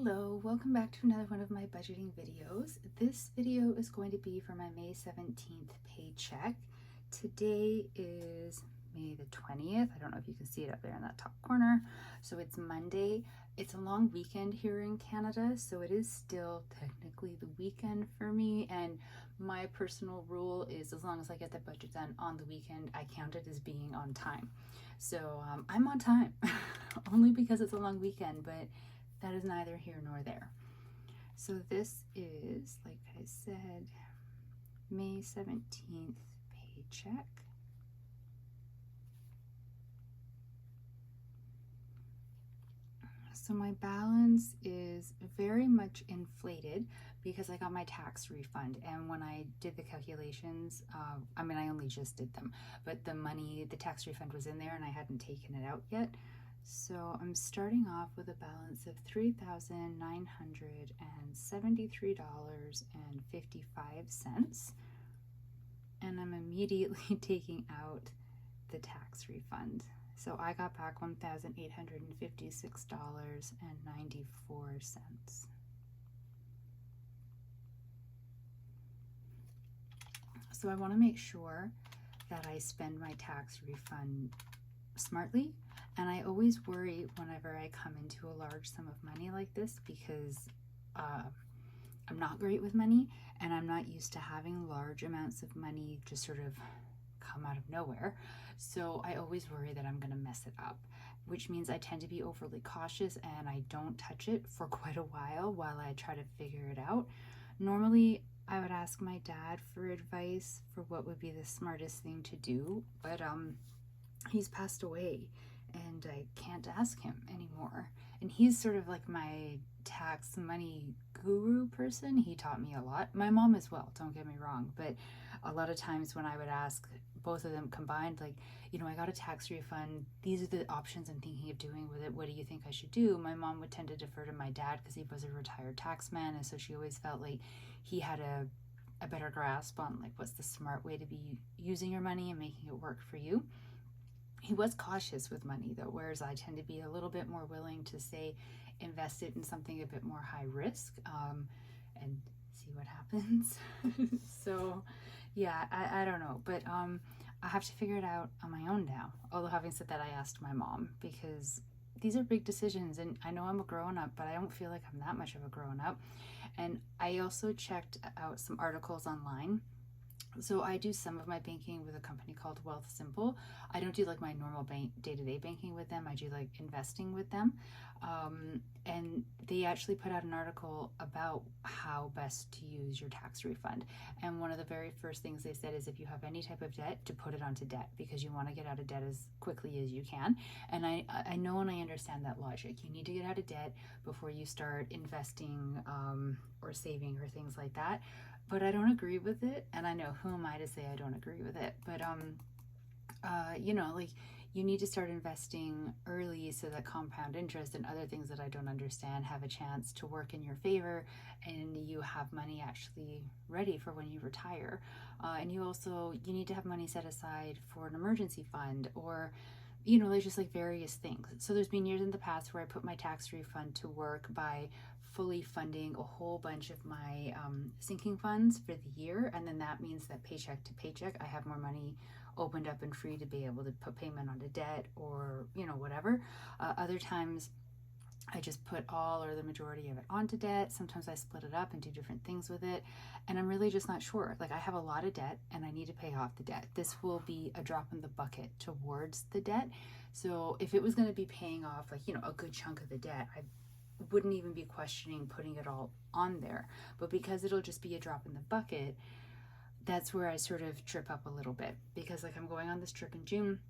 Hello, welcome back to another one of my budgeting videos. This video is going to be for my May 17th paycheck. Today is May the 20th. I don't know if you can see it up there in that top corner. So it's Monday. It's a long weekend here in Canada, so it is still technically the weekend for me. And my personal rule is as long as I get the budget done on the weekend, I count it as being on time. So I'm on time, only because it's a long weekend, but that is neither here nor there. So this is, like I said, May 17th paycheck. So my balance is very much inflated because I got my tax refund, and when I did the calculations, I only just did them, but the tax refund was in there and I hadn't taken it out yet. So I'm starting off with a balance of $3,973.55, and I'm immediately taking out the tax refund. So I got back $1,856.94. So I want to make sure that I spend my tax refund smartly. And I always worry whenever I come into a large sum of money like this because I'm not great with money and I'm not used to having large amounts of money just sort of come out of nowhere. So I always worry that I'm going to mess it up, which means I tend to be overly cautious and I don't touch it for quite a while I try to figure it out. Normally, I would ask my dad for advice for what would be the smartest thing to do, but he's passed away and I can't ask him anymore. And he's sort of like my tax money guru person. He taught me a lot. My mom as well, don't get me wrong. But a lot of times when I would ask both of them combined, like, I got a tax refund. These are the options I'm thinking of doing with it. What do you think I should do? My mom would tend to defer to my dad because he was a retired taxman. And so she always felt like he had a better grasp on like what's the smart way to be using your money and making it work for you. He was cautious with money though, whereas I tend to be a little bit more willing to say invest it in something a bit more high risk and see what happens. So yeah, I don't know, but I have to figure it out on my own now. Although having said that, I asked my mom because these are big decisions and I know I'm a grown up, but I don't feel like I'm that much of a grown up. And I also checked out some articles online. So I do some of my banking with a company called Wealthsimple. I don't do like my normal day-to-day banking with them. I do like investing with them. And they actually put out an article about how best to use your tax refund. And one of the very first things they said is if you have any type of debt, to put it onto debt because you want to get out of debt as quickly as you can. And I know and I understand that logic. You need to get out of debt before you start investing or saving or things like that. But I don't agree with it, and I know who am I to say I don't agree with it. But like you need to start investing early so that compound interest and other things that I don't understand have a chance to work in your favor, and you have money actually ready for when you retire. And you need to have money set aside for an emergency fund or there's just like various things. So there's been years in the past where I put my tax refund to work by fully funding a whole bunch of my sinking funds for the year, and then that means that paycheck to paycheck I have more money opened up and free to be able to put payment onto debt or whatever. Other times I just put all or the majority of it onto debt. Sometimes I split it up and do different things with it, and I'm really just not sure. Like I have a lot of debt and I need to pay off the debt. This will be a drop in the bucket towards the debt. So if it was going to be paying off like a good chunk of the debt, I wouldn't even be questioning putting it all on there. But because it'll just be a drop in the bucket, that's where I sort of trip up a little bit, because like I'm going on this trip in June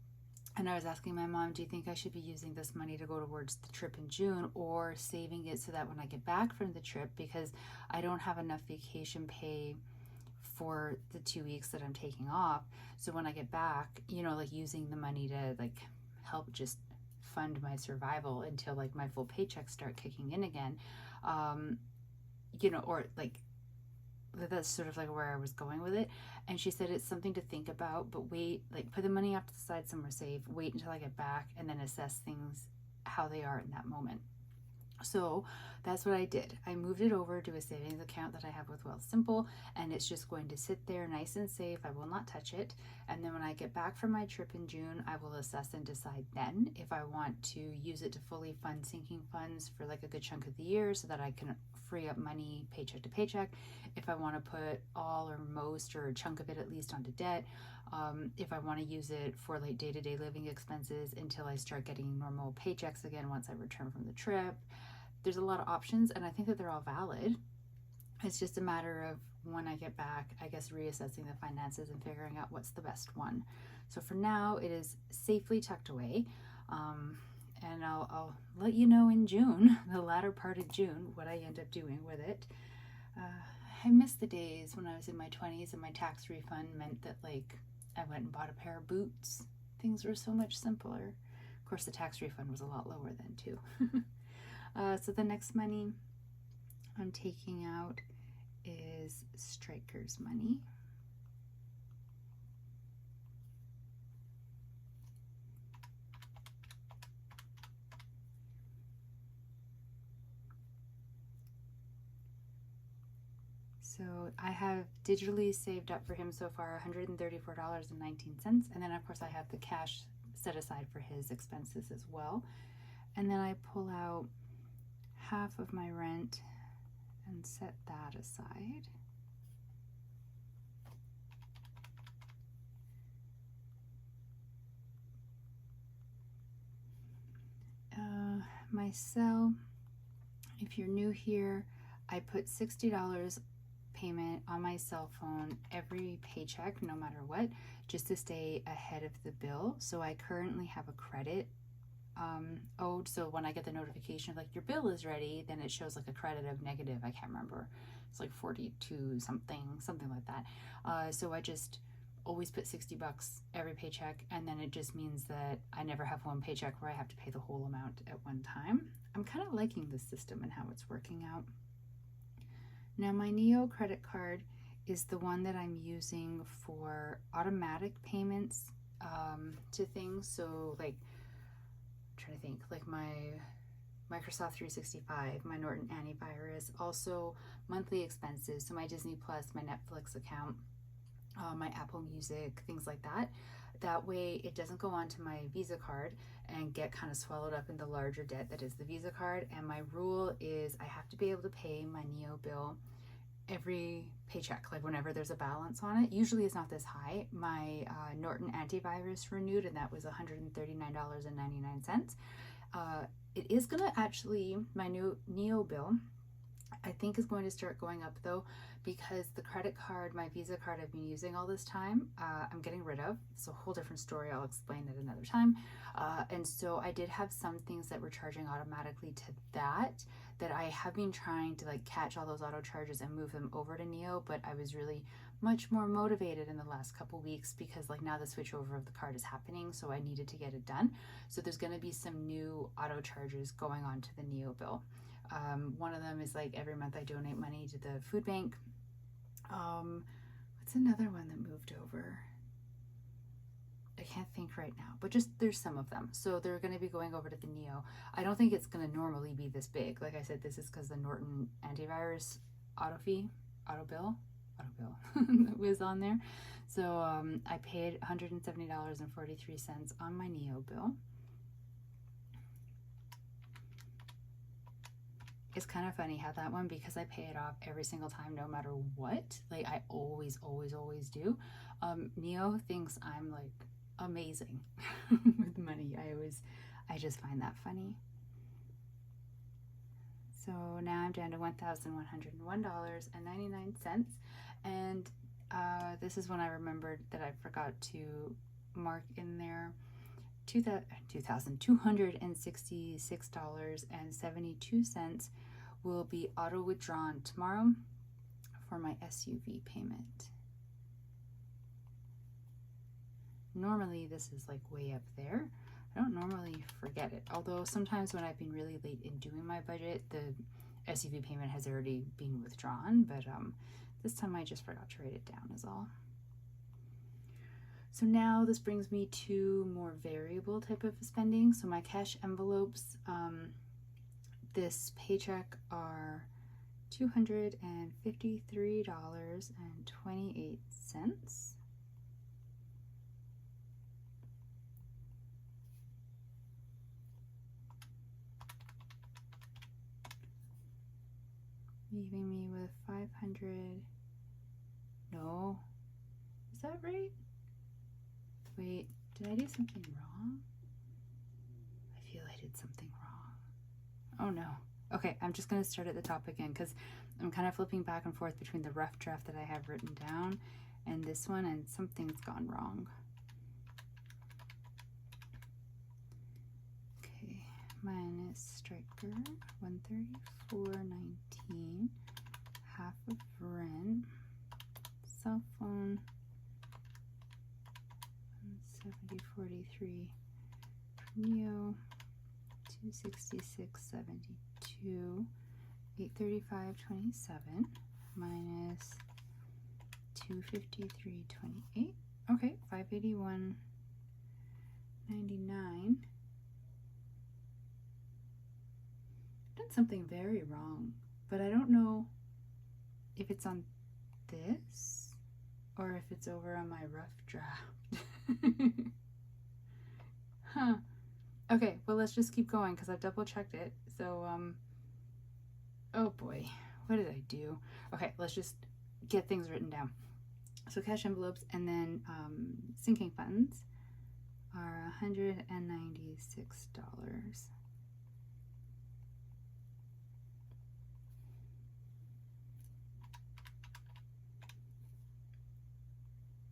and I was asking my mom, do you think I should be using this money to go towards the trip in June or saving it so that when I get back from the trip, because I don't have enough vacation pay for the 2 weeks that I'm taking off. So when I get back, like using the money to like help just fund my survival until like my full paychecks start kicking in again, or like that's sort of like where I was going with it. And she said it's something to think about, but wait, like put the money off to the side somewhere safe, wait until I get back and then assess things how they are in that moment. So that's what I did. I moved it over to a savings account that I have with Wealthsimple, and it's just going to sit there nice and safe. I will not touch it. And then when I get back from my trip in June, I will assess and decide then if I want to use it to fully fund sinking funds for like a good chunk of the year so that I can free up money paycheck to paycheck. If I want to put all or most or a chunk of it at least onto debt. If I want to use it for like day-to-day living expenses until I start getting normal paychecks again once I return from the trip. There's a lot of options, and I think that they're all valid. It's just a matter of when I get back, I guess, reassessing the finances and figuring out what's the best one. So for now, it is safely tucked away. And I'll let you know in June, the latter part of June, what I end up doing with it. I miss the days when I was in my 20s and my tax refund meant that like I went and bought a pair of boots. Things were so much simpler. Of course, the tax refund was a lot lower then too. So the next money I'm taking out is Stryker's money. So I have digitally saved up for him so far $134.19. And then of course I have the cash set aside for his expenses as well. And then I pull out half of my rent and set that aside. My cell, if you're new here, I put $60 payment on my cell phone every paycheck, no matter what, just to stay ahead of the bill. So I currently have a credit owed. So when I get the notification of like your bill is ready, then it shows like a credit of negative, I can't remember, it's like 42 something like that. So I just always put $60 every paycheck, and then it just means that I never have one paycheck where I have to pay the whole amount at one time. I'm kind of liking this system and how it's working out. Now my Neo credit card is the one that I'm using for automatic payments to things. So like, I'm trying to think, like my Microsoft 365, my Norton antivirus, also monthly expenses, so my Disney Plus, my Netflix account, my Apple Music, things like that. That way it doesn't go onto my Visa card and get kind of swallowed up in the larger debt that is the Visa card. And my rule is I have to be able to pay my Neo bill every paycheck, like whenever there's a balance on it. Usually it's not this high. My Norton antivirus renewed, and that was $139.99. It is gonna actually, my new Neo bill, I think is going to start going up though, because the credit card, my Visa card I've been using all this time, I'm getting rid of. It's a whole different story. I'll explain it another time. And so I did have some things that were charging automatically to that I have been trying to like catch all those auto charges and move them over to Neo, but I was really much more motivated in the last couple weeks because like now the switch over of the card is happening, so I needed to get it done. So there's going to be some new auto charges going on to the Neo bill. One of them is like every month I donate money to the food bank. What's another one that moved over? I can't think right now, but just there's some of them. So they're going to be going over to the Neo. I don't think it's going to normally be this big. Like I said, this is because the Norton antivirus auto bill that was on there. So I paid $170.43 on my Neo bill. It's kind of funny how that one, because I pay it off every single time no matter what, like I always do. Neo thinks I'm like amazing with money. I just find that funny. So now I'm down to $1,101.99, and this is when I remembered that I forgot to mark in there $2,266.72 will be auto withdrawn tomorrow for my SUV payment. Normally this is like way up there. I don't normally forget it, although sometimes when I've been really late in doing my budget, the SUV payment has already been withdrawn, but this time I just forgot to write it down is all. So now this brings me to more variable type of spending. So my cash envelopes, this paycheck are $253.28. Leaving me with 500. No, is that right? Wait, did I do something wrong? I feel I did something wrong. Oh no. Okay, I'm just going to start at the top again because I'm kind of flipping back and forth between the rough draft that I have written down and this one, and something's gone wrong. Okay, minus striker, 134.19, half of rent, cell phone, 170.43, Neo, 266.72, 835.27 minus 253.28. Okay, 581.99. Done something very wrong, but I don't know if it's on this or if it's over on my rough draft. Huh. Okay, well, let's just keep going because I've double checked it. So, oh boy, what did I do? Okay, let's just get things written down. So cash envelopes and then sinking funds are $196.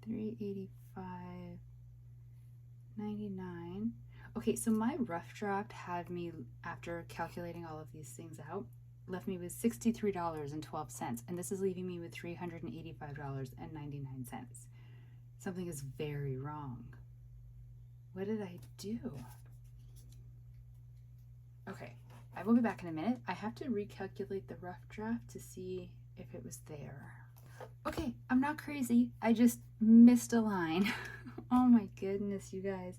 $385.99. Okay, so my rough draft had me, after calculating all of these things out, left me with $63.12, and this is leaving me with $385.99. Something is very wrong. What did I do? Okay, I will be back in a minute. I have to recalculate the rough draft to see if it was there. Okay, I'm not crazy. I just missed a line. Oh my goodness, you guys.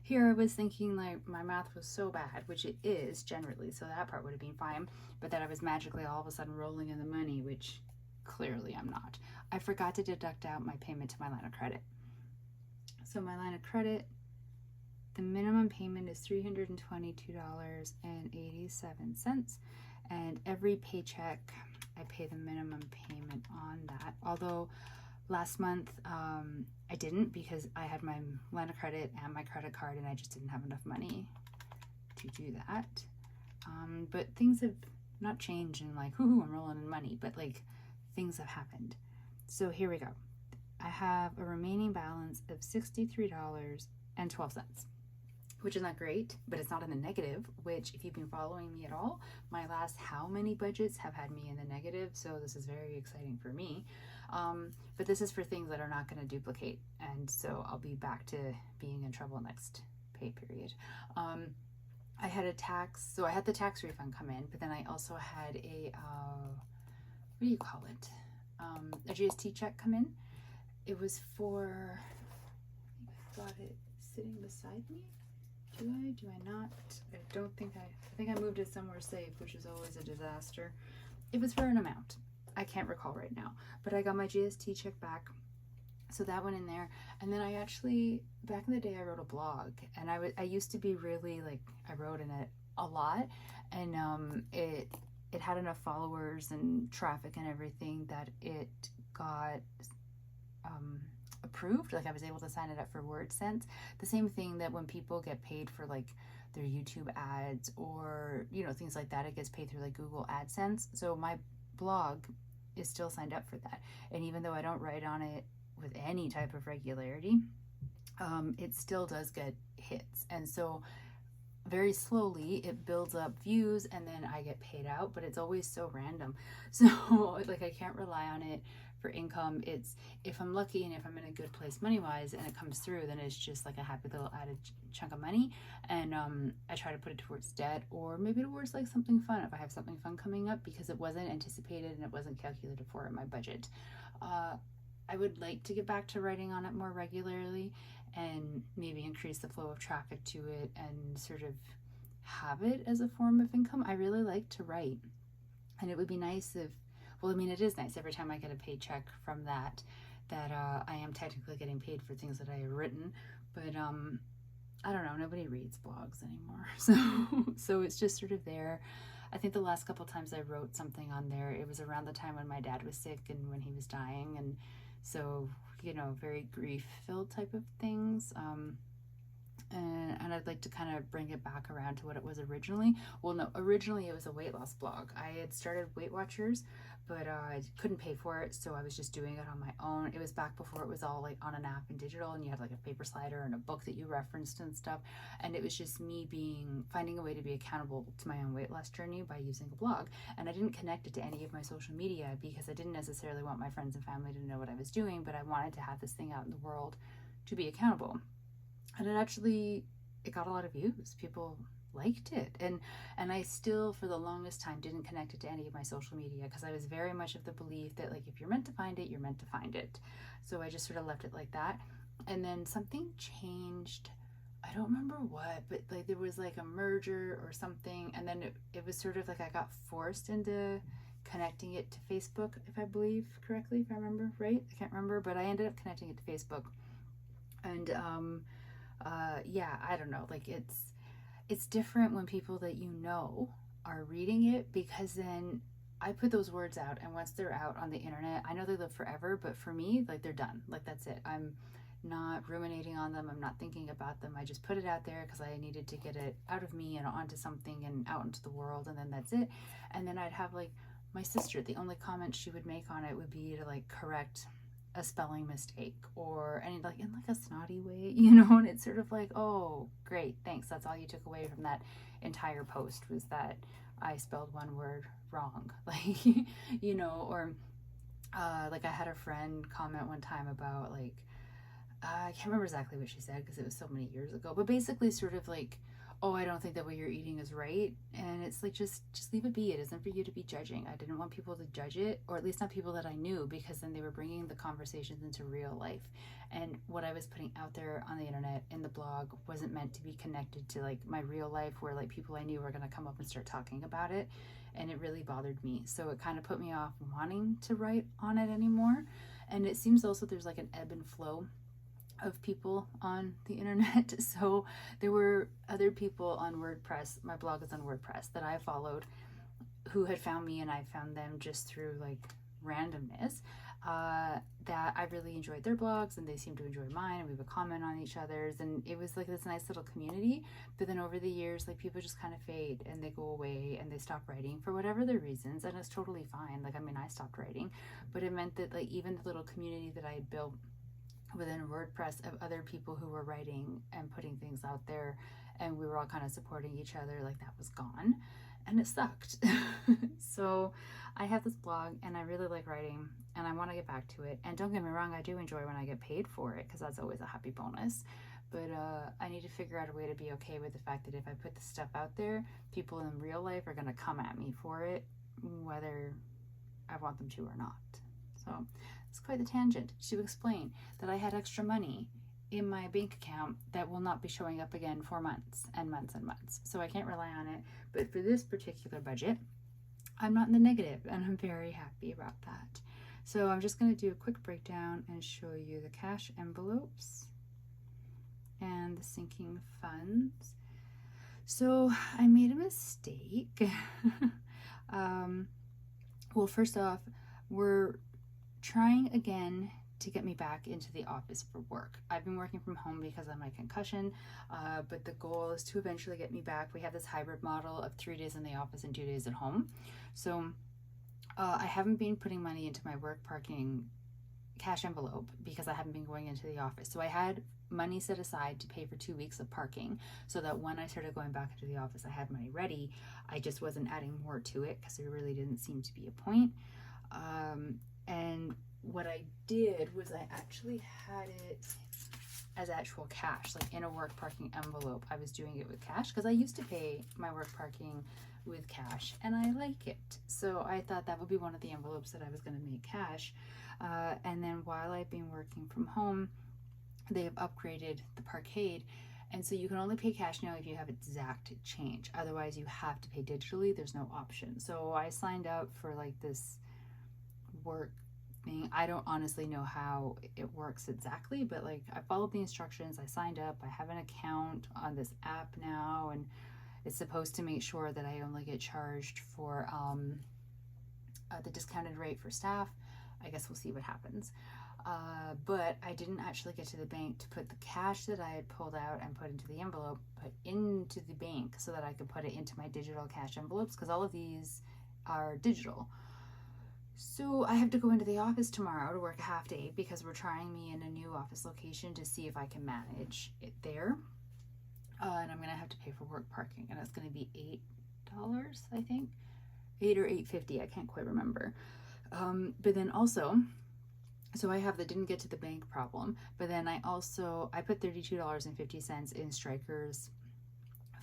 Here I was thinking like my math was so bad, which it is generally, so that part would have been fine, but that I was magically all of a sudden rolling in the money, which clearly I'm not. I forgot to deduct out my payment to my line of credit. So my line of credit, the minimum payment is $322.87, and every paycheck I pay the minimum payment on that. Although last month I didn't because I had my line of credit and my credit card and I just didn't have enough money to do that. But things have not changed and like, whoo, I'm rolling in money, but like things have happened. So here we go. I have a remaining balance of $63.12, which is not great, but it's not in the negative, which if you've been following me at all, my last how many budgets have had me in the negative, so this is very exciting for me. But this is for things that are not going to duplicate, and so I'll be back to being in trouble next pay period. I had a tax, so I had the tax refund come in, but then I also had a, what do you call it? A GST check come in. It was for, I think I've got it sitting beside me. Do I not? I don't think I think I moved it somewhere safe, which is always a disaster. It was for an amount. I can't recall right now, but I got my GST check back. So that went in there. And then I actually, back in the day, I wrote a blog, and I used to be really like, I wrote in it a lot, and it had enough followers and traffic and everything that it got approved. Like I was able to sign it up for WordSense. The same thing that when people get paid for like their YouTube ads or, you know, things like that, it gets paid through like Google AdSense. So my blog is still signed up for that. And even though I don't write on it with any type of regularity, it still does get hits. And so very slowly it builds up views and then I get paid out, but it's always so random. So like I can't rely on it for income. It's if I'm lucky and if I'm in a good place money wise and it comes through, then it's just like a happy little added chunk of money, and I try to put it towards debt or maybe towards like something fun if I have something fun coming up, because it wasn't anticipated and it wasn't calculated for in my budget. I would like to get back to writing on it more regularly and maybe increase the flow of traffic to it and sort of have it as a form of income. I really like to write, and it would be nice if, well, I mean, it is nice every time I get a paycheck from that I am technically getting paid for things that I have written, but I don't know, nobody reads blogs anymore, so it's just sort of there. I think the last couple times I wrote something on there, it was around the time when my dad was sick and when he was dying, and so, you know, very grief-filled type of things. And I'd like to kind of bring it back around to what it was originally. Well, no, originally it was a weight loss blog. I had started Weight Watchers, but I couldn't pay for it, so I was just doing it on my own. It was back before it was all like on an app and digital, and you had like a paper slider and a book that you referenced and stuff. And it was just me finding a way to be accountable to my own weight loss journey by using a blog. And I didn't connect it to any of my social media because I didn't necessarily want my friends and family to know what I was doing, but I wanted to have this thing out in the world to be accountable. And it got a lot of views. People liked it, and I still for the longest time didn't connect it to any of my social media because I was very much of the belief that like if you're meant to find it, you're meant to find it. So I just sort of left it like that. And then something changed. I don't remember what, but like there was like a merger or something, and then it was sort of like I got forced into connecting it to Facebook, if I believe correctly, if I remember right. I can't remember, but I ended up connecting it to Facebook. And yeah, I don't know, like it's different when people that you know are reading it, because then I put those words out, and once they're out on the internet, I know they live forever, but for me, like they're done, like that's it. I'm not ruminating on them, I'm not thinking about them. I just put it out there because I needed to get it out of me and onto something and out into the world, and then that's it. And then I'd have like my sister, the only comment she would make on it would be to like correct a spelling mistake, or any like in like a snotty way, you know. And it's sort of like, oh great, thanks, that's all you took away from that entire post, was that I spelled one word wrong. Like you know. Or like I had a friend comment one time about like I can't remember exactly what she said because it was so many years ago, but basically sort of like, oh, I don't think that what you're eating is right. And it's like, just leave it be. It isn't for you to be judging. I didn't want people to judge it, or at least not people that I knew, because then they were bringing the conversations into real life. And what I was putting out there on the internet in the blog wasn't meant to be connected to like my real life, where like people I knew were going to come up and start talking about it. And it really bothered me. So it kind of put me off wanting to write on it anymore. And it seems also there's like an ebb and flow of people on the internet. So there were other people on WordPress, my blog is on WordPress, that I followed, who had found me, and I found them just through like randomness, that I really enjoyed their blogs and they seemed to enjoy mine, and we would comment on each other's, and it was like this nice little community. But then over the years, like people just kind of fade and they go away and they stop writing for whatever their reasons, and it's totally fine. Like I mean, I stopped writing, but it meant that like even the little community that I had built within WordPress of other people who were writing and putting things out there, and we were all kind of supporting each other, like that was gone, and it sucked. So I have this blog and I really like writing and I want to get back to it. And don't get me wrong, I do enjoy when I get paid for it because that's always a happy bonus. But I need to figure out a way to be okay with the fact that if I put this stuff out there, people in real life are going to come at me for it, whether I want them to or not. So it's quite the tangent to explain that I had extra money in my bank account that will not be showing up again for months and months and months. So I can't rely on it. But for this particular budget, I'm not in the negative, and I'm very happy about that. So I'm just going to do a quick breakdown and show you the cash envelopes and the sinking funds. So I made a mistake. Well, first off, we're trying again to get me back into the office for work. I've been working from home because of my concussion, but the goal is to eventually get me back. We have this hybrid model of 3 days in the office and 2 days at home. So I haven't been putting money into my work parking cash envelope because I haven't been going into the office. So I had money set aside to pay for 2 weeks of parking so that when I started going back into the office, I had money ready. I just wasn't adding more to it because there really didn't seem to be a point. And what I did was I actually had it as actual cash, like in a work parking envelope. I was doing it with cash because I used to pay my work parking with cash and I like it. So I thought that would be one of the envelopes that I was going to make cash. And then while I've been working from home, they have upgraded the Parkade, And so you can only pay cash now if you have exact change. Otherwise, you have to pay digitally. There's no option. So I signed up for like this work thing. I don't honestly know how it works exactly, but like I followed the instructions. I signed up. I have an account on this app now, and it's supposed to make sure that I only get charged for the discounted rate for staff. I guess we'll see what happens. But I didn't actually get to the bank to put the cash that I had pulled out and put into the envelope, put into the bank so that I could put it into my digital cash envelopes, because all of these are digital. So I have to go into the office tomorrow to work a half day because we're trying me in a new office location to see if I can manage it there. And I'm going to have to pay for work parking, and it's going to be $8, I think. $8 or $8.50, I can't quite remember. But then also, so I have the didn't get to the bank problem, but then I put $32.50 in Stryker's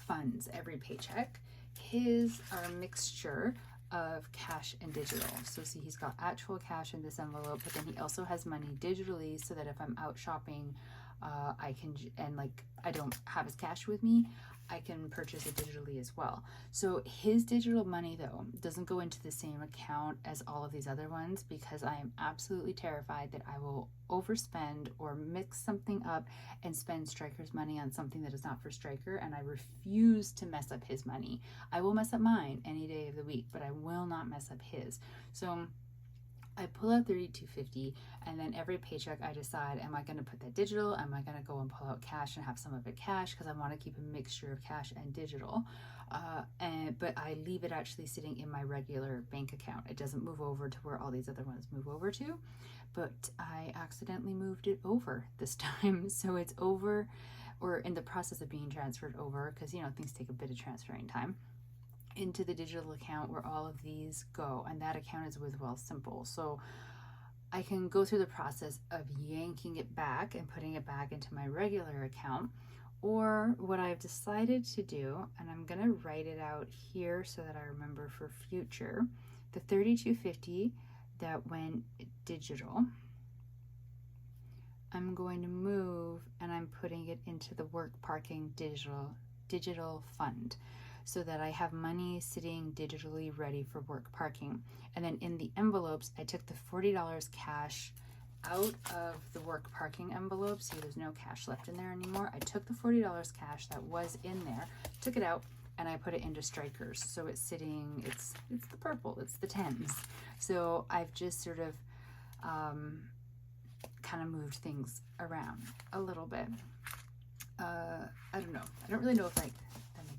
funds every paycheck. His are a mixture of cash and digital. So see, he's got actual cash in this envelope, but then he also has money digitally so that if I'm out shopping, I can, and like I don't have his cash with me, I can purchase it digitally as well. So his digital money though doesn't go into the same account as all of these other ones, because I am absolutely terrified that I will overspend or mix something up and spend Stryker's money on something that is not for Stryker, and I refuse to mess up his money. I will mess up mine any day of the week, but I will not mess up his. So I pull out $32.50, and then every paycheck I decide, am I going to put that digital? Am I going to go and pull out cash and have some of it cash? Because I want to keep a mixture of cash and digital. But I leave it actually sitting in my regular bank account. It doesn't move over to where all these other ones move over to. But I accidentally moved it over this time. So it's over, or in the process of being transferred over, because you know things take a bit of transferring time, into the digital account where all of these go, and that account is with Wealthsimple. So I can go through the process of yanking it back and putting it back into my regular account, or what I've decided to do, and I'm gonna write it out here so that I remember for future, the $32.50 that went digital, I'm going to move and I'm putting it into the work parking digital fund, so that I have money sitting digitally ready for work parking. And then in the envelopes, I took the $40 cash out of the work parking envelope. See, there's no cash left in there anymore. I took the $40 cash that was in there, took it out, and I put it into Stryker's. So it's sitting, it's the purple, it's the 10s. So I've just sort of kind of moved things around a little bit. I don't know. I don't really know if like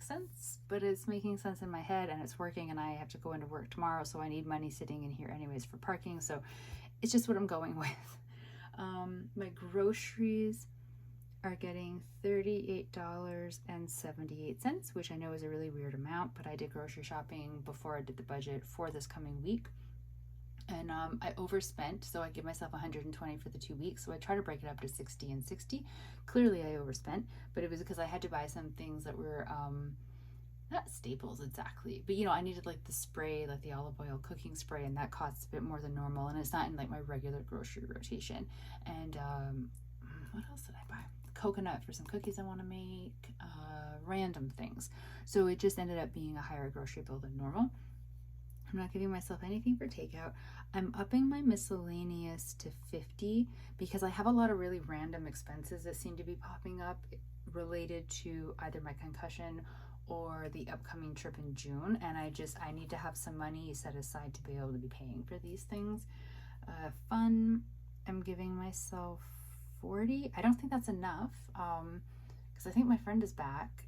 sense, but it's making sense in my head and it's working, and I have to go into work tomorrow, so I need money sitting in here anyways for parking. So it's just what I'm going with. My groceries are getting $38.78, which I know is a really weird amount, but I did grocery shopping before I did the budget for this coming week. And I overspent, so I give myself 120 for the 2 weeks. So I try to break it up to 60 and 60. Clearly I overspent, but it was because I had to buy some things that were not staples exactly, but you know, I needed like the spray, like the olive oil cooking spray, and that costs a bit more than normal, and it's not in like my regular grocery rotation. And what else did I buy? Coconut for some cookies I want to make, random things. So it just ended up being a higher grocery bill than normal. I'm not giving myself anything for takeout. I'm upping my miscellaneous to 50 because I have a lot of really random expenses that seem to be popping up related to either my concussion or the upcoming trip in June, and I need to have some money set aside to be able to be paying for these things. Fun, I'm giving myself 40. I don't think that's enough because I think my friend is back,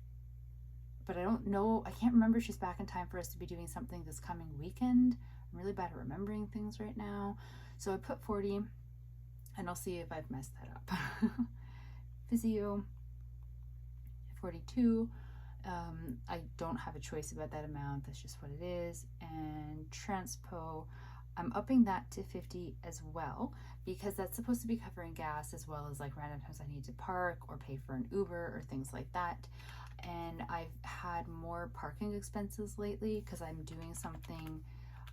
but I don't know, I can't remember if she's back in time for us to be doing something this coming weekend. I'm really bad at remembering things right now. So I put 40, and I'll see if I've messed that up. Physio, 42. I don't have a choice about that amount. That's just what it is. And transpo, I'm upping that to 50 as well, because that's supposed to be covering gas as well as like random times I need to park or pay for an Uber or things like that. And I've had more parking expenses lately because I'm doing something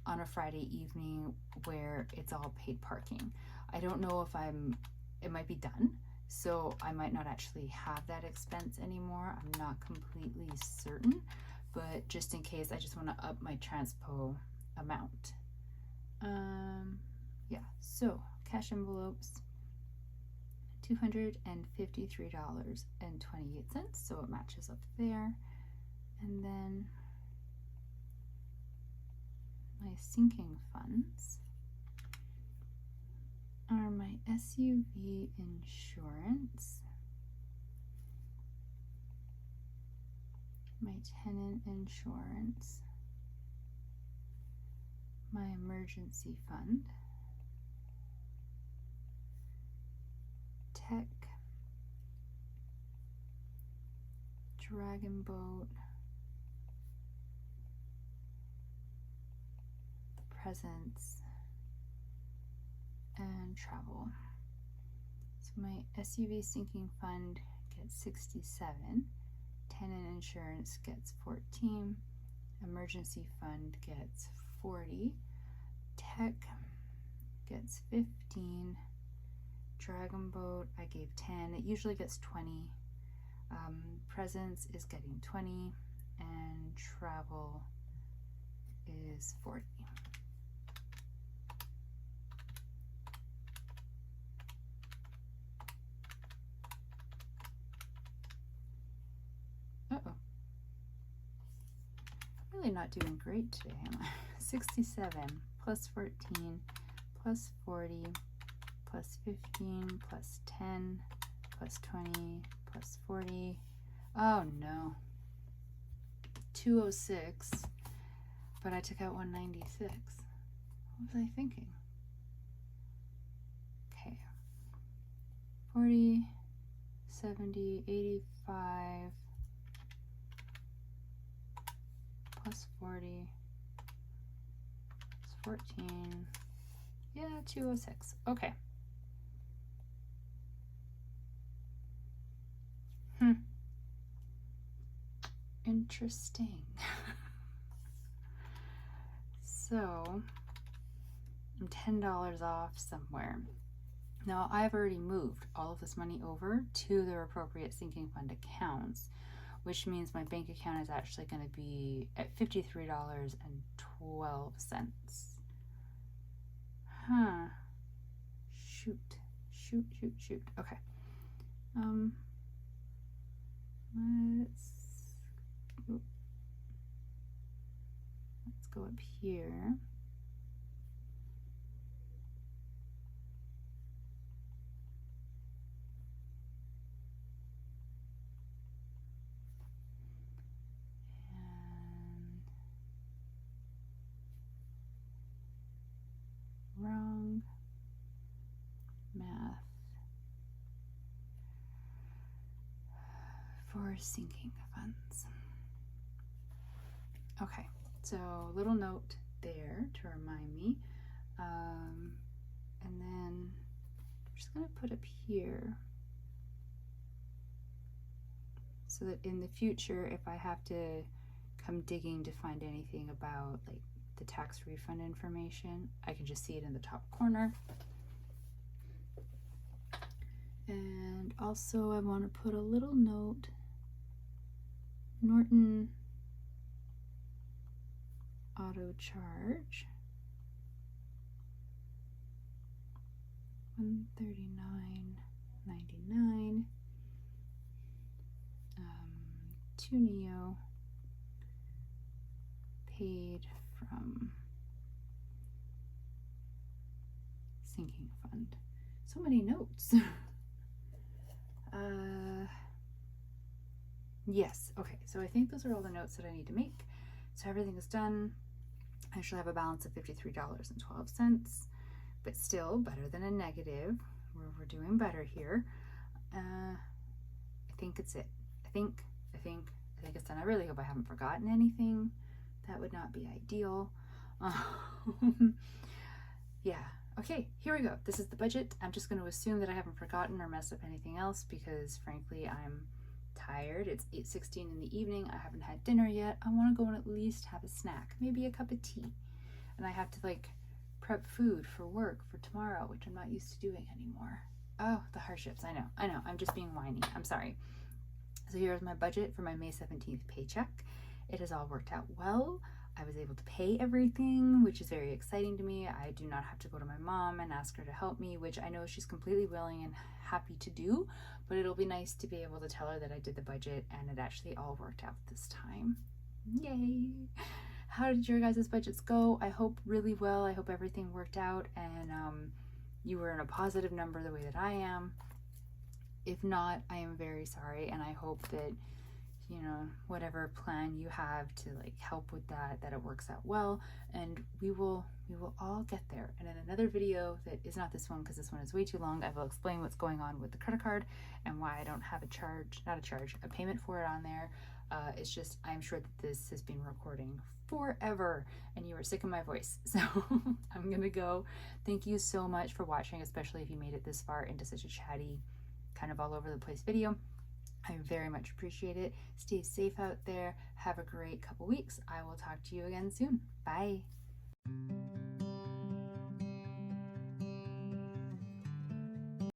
on a Friday evening where it's all paid parking. I don't know if it might be done So I might not actually have that expense anymore. I'm not completely certain, but just in case, I just want to up my transpo amount. Yeah, so cash envelopes, $253.28, so it matches up there. And then my sinking funds are my SUV insurance, my tenant insurance, my emergency fund, tech, Dragon Boat, the presents, and travel. So my SUV sinking fund gets 67, tenant insurance gets 14, emergency fund gets 40, tech gets 15, Dragon Boat I gave 10, it usually gets 20, presents is getting 20, and travel is 40. Uh-oh. Really not doing great today, am I? 67 plus 14 plus 40 plus 15 plus 10 plus 20 plus 40. Oh no. 206, but I took out 196. What was I thinking? Okay. 40, 70, 85 plus 40 plus 14. Yeah, 206. Okay. Interesting. So I'm $10 off somewhere. Now I've already moved all of this money over to their appropriate sinking fund accounts, which means my bank account is actually going to be at $53.12. Huh. Shoot. Okay. Let's go up here. And wrong math for sinking funds. Okay, so little note there to remind me. And then I'm just going to put up here so that in the future, if I have to come digging to find anything about like the tax refund information, I can just see it in the top corner. And also I want to put a little note, Norton auto charge, $139.99, to Neo, paid from sinking fund. So many notes. Yes, okay, so I think those are all the notes that I need to make. So everything is done. I actually have a balance of $53.12, but still better than a negative. We're doing better here. I think it's it. I think it's done. I really hope I haven't forgotten anything. That would not be ideal. Yeah, okay, here we go. This is the budget. I'm just going to assume that I haven't forgotten or messed up anything else because frankly I'm tired. It's 8:16 in the evening. I haven't had dinner yet. I want to go and at least have a snack, maybe a cup of tea. And I have to like prep food for work for tomorrow, which I'm not used to doing anymore. Oh, the hardships. I know. I'm just being whiny. I'm sorry. So here's my budget for my May 17th paycheck. It has all worked out well. I was able to pay everything, which is very exciting to me. I do not have to go to my mom and ask her to help me, which I know she's completely willing and happy to do, but it'll be nice to be able to tell her that I did the budget and it actually all worked out this time. Yay! How did your guys' budgets go? I hope really well. I hope everything worked out and you were in a positive number the way that I am. If not, I am very sorry, and I hope that, you know, whatever plan you have to like help with that it works out well, and we will all get there. And in another video that is not this one, because this one is way too long, I will explain what's going on with the credit card and why I don't have a payment for it on there. It's just, I'm sure that this has been recording forever and you are sick of my voice, so I'm gonna go. Thank you so much for watching, especially if you made it this far into such a chatty, kind of all over the place video. I very much appreciate it. Stay safe out there. Have a great couple weeks. I will talk to you again soon. Bye.